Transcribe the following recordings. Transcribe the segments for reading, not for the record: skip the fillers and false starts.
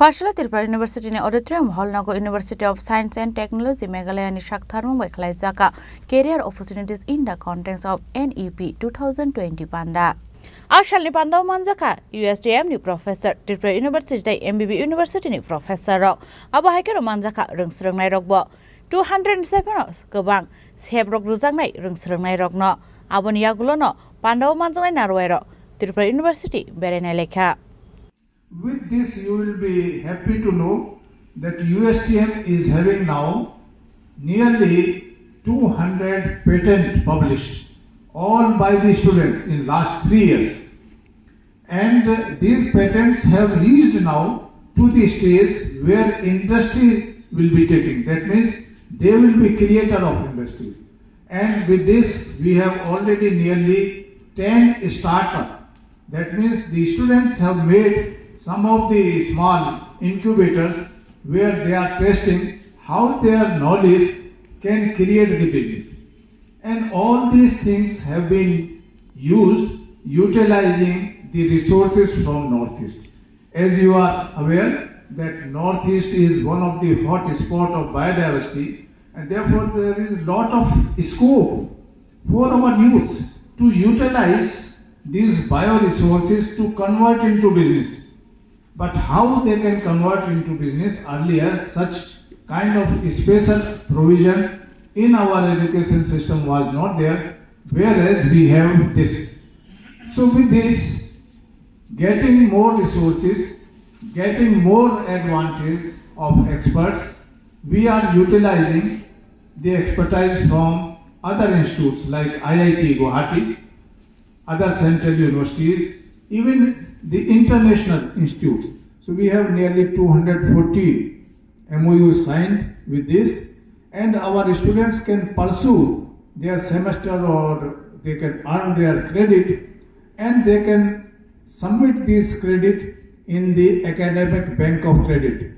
Fashala Tripura University in Auditorium Hall Nogo University of Science and Technology Meghalaya ni Shaktharmung by Khlaijakha career opportunities in the context of NEP2020 Panda. Ashal ni Panda Manjaka USDM ni Professor Tripura University MBB University ni Professor Rok Aba Haikero Manjaka Rungsrung Nai Rokbo 207 Gobang Sebrok Ruzang Nai Rungsrung Nai Rokno Abon Yagulono Panda Manjang Narwero Tripura University Berena Lekha. With this, you will be happy to know that USTM is having now nearly 200 patents published, all by the students in last 3 years. And these patents have reached now to the stage where industry will be taking. That means they will be creator of industries. And with this, we have already nearly 10 startups. That means the students have made some of the small incubators where they are testing how their knowledge can create the business. And all these things have been used utilizing the resources from Northeast. As you are aware that Northeast is one of the hot spots of biodiversity, and therefore there is a lot of scope for our youth to utilize these bioresources to convert into business. But how they can convert into business, earlier such kind of special provision in our education system was not there, whereas we have this. So with this, getting more resources, getting more advantage of experts, we are utilizing the expertise from other institutes like IIT Guwahati, other central universities, even the international institutes. So we have nearly 240 MOUs signed with this, and our students can pursue their semester or they can earn their credit, and they can submit this credit in the academic bank of credit.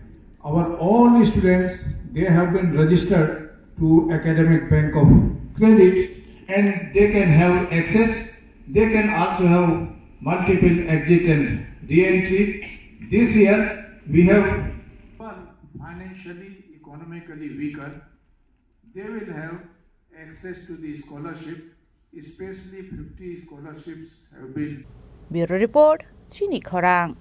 Our all students, they have been registered to academic bank of credit, and they can have access. They can also have multiple exit and re-entry. This year we have financially, economically weaker. They will have access to the scholarship, especially 50 scholarships have been. Bureau Report, Chini Khorang.